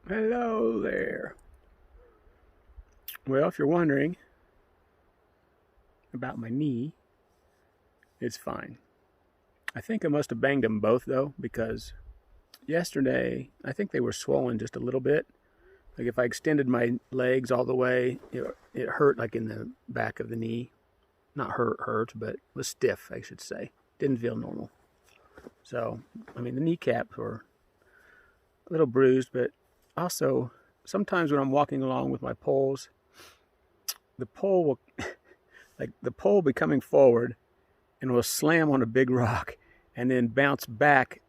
Hello there. Well, if you're wondering about my knee, it's fine. I think I must have banged them both though, because yesterday I think they were swollen just a little bit. Like if I extended my legs all the way, it hurt like in the back of the knee. Not hurt, but was stiff, I should say. Didn't feel normal. So, I mean, the kneecaps were a little bruised, but also sometimes when I'm walking along with my poles, the pole will, like the pole will be coming forward and will slam on a big rock and then bounce back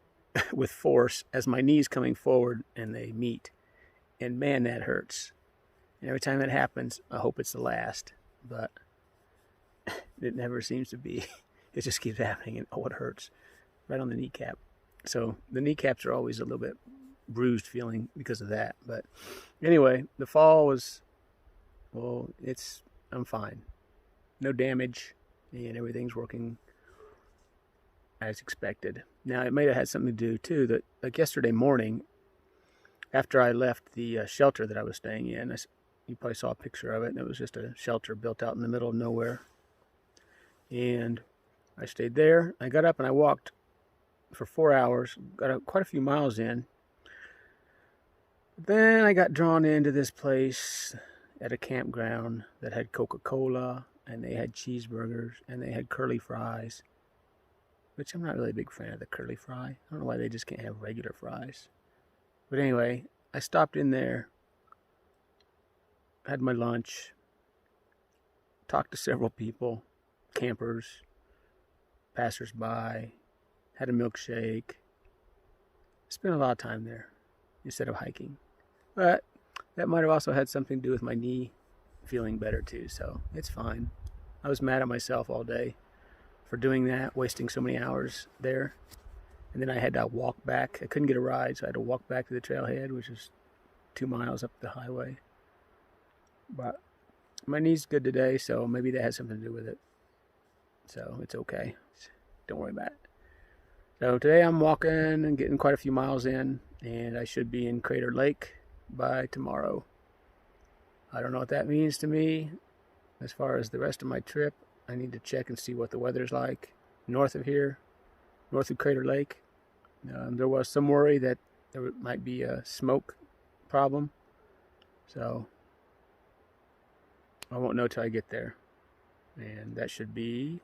with force as my knee's coming forward and they meet. And man, that hurts. And every time that happens, I hope it's the last, but it never seems to be. It just keeps happening and oh, it hurts right on the kneecap. So the kneecaps are always a little bit bruised feeling because of that. But anyway, the fall was, well, I'm fine. No damage and everything's working as expected. Now, it may have had something to do too that like yesterday morning after I left the shelter that I was staying in, you probably saw a picture of it, and it was just a shelter built out in the middle of nowhere. And I stayed there. I got up and I walked for 4 hours, got quite a few miles in. Then I got drawn into this place at a campground that had Coca-Cola, and they had cheeseburgers, and they had curly fries, which I'm not really a big fan of the curly fry. I don't know why they just can't have regular fries. But anyway, I stopped in there, had my lunch, talked to several people, campers, passers-by, had a milkshake, spent a lot of time there instead of hiking. But that might have also had something to do with my knee feeling better too, so it's fine. I was mad at myself all day for doing that, wasting so many hours there. And then I had to walk back. I couldn't get a ride, so I had to walk back to the trailhead, which is 2 miles up the highway. But my knee's good today, so maybe that has something to do with it. So it's okay. Don't worry about it. So today I'm walking and getting quite a few miles in, and I should be in Crater Lake by tomorrow. I don't know what that means to me. As far as the rest of my trip, I need to check and see what the weather's like north of here, north of Crater Lake. There was some worry that there might be a smoke problem, so I won't know till I get there, and that should be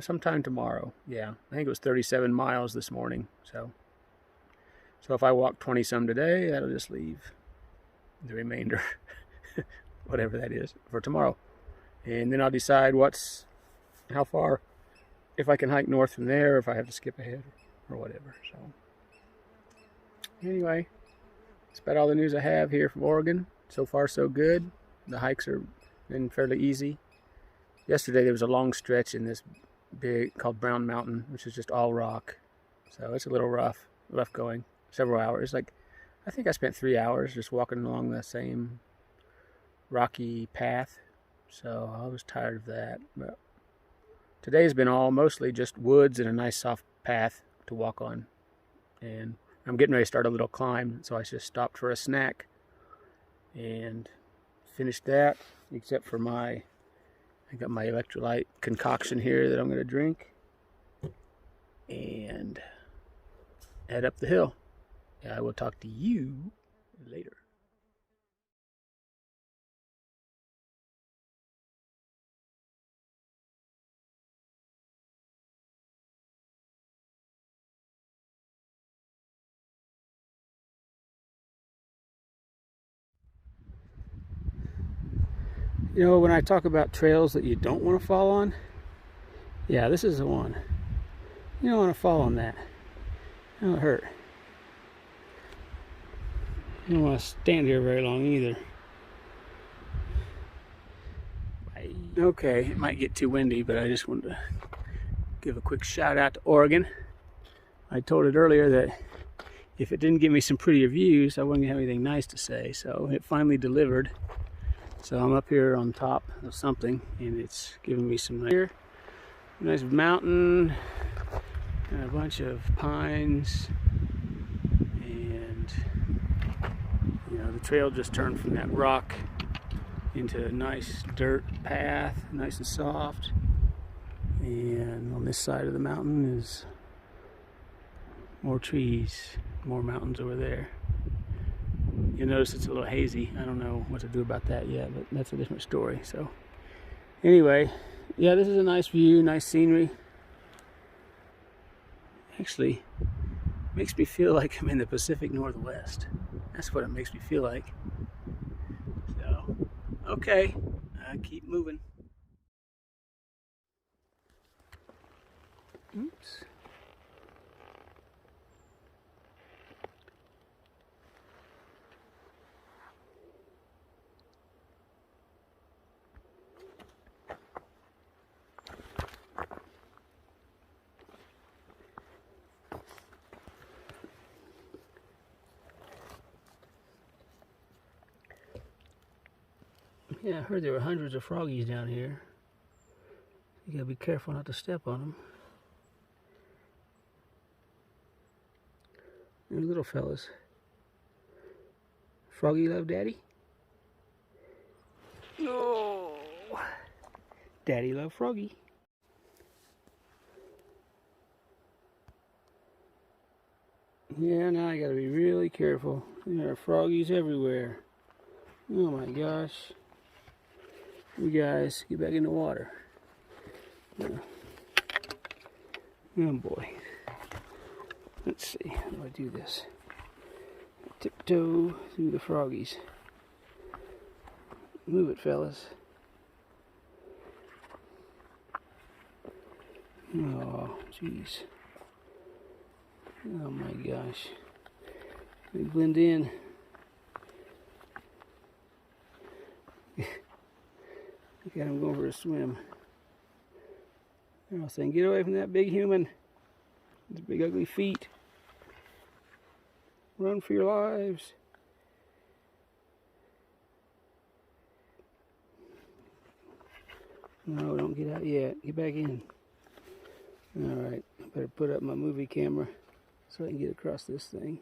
sometime tomorrow. Yeah, I think it was 37 miles this morning, so if I walk 20 some today, that'll just leave the remainder, whatever that is, for tomorrow, and then I'll decide how far, if I can hike north from there, or if I have to skip ahead or whatever. So anyway, that's about all the news I have here from Oregon. So far so good. The hikes have been fairly easy. Yesterday there was a long stretch in this big called Brown Mountain, which is just all rock. So it's a little rough going. Several hours. I think I spent 3 hours just walking along the same rocky path. So I was tired of that. But today's been mostly just woods and a nice soft path to walk on. And I'm getting ready to start a little climb, so I just stopped for a snack and finished that, except for I got my electrolyte concoction here that I'm going to drink and head up the hill. I will talk to you later. You know, when I talk about trails that you don't want to fall on, yeah, this is the one. You don't want to fall on that. It'll hurt. You don't want to stand here very long either. Bye. Okay, it might get too windy, but I just wanted to give a quick shout out to Oregon. I told it earlier that if it didn't give me some pretty reviews, I wouldn't have anything nice to say, so it finally delivered. So I'm up here on top of something, and it's giving me some nice mountain and a bunch of pines and You know, the trail just turned from that rock into a nice dirt path, nice and soft. And on this side of the mountain is more trees, more mountains over there. You'll notice it's a little hazy. I don't know what to do about that yet, but that's a different story. So anyway, yeah, this is a nice view, nice scenery. Actually, makes me feel like I'm in the Pacific Northwest. That's what it makes me feel like. So, okay, I keep moving. Oops. Yeah, I heard there were hundreds of froggies down here. You gotta be careful not to step on them. And little fellas. Froggy love daddy? Oh, daddy love froggy. Yeah, now I gotta be really careful. There are froggies everywhere. Oh my gosh. You guys, get back in the water. Oh boy. Let's see, how do I do this? Tiptoe through the froggies. Move it, fellas. Oh, jeez. Oh my gosh. They blend in. Look at him going for a swim. They're all saying, get away from that big human. His big ugly feet. Run for your lives. No, don't get out yet. Get back in. Alright, I better put up my movie camera so I can get across this thing.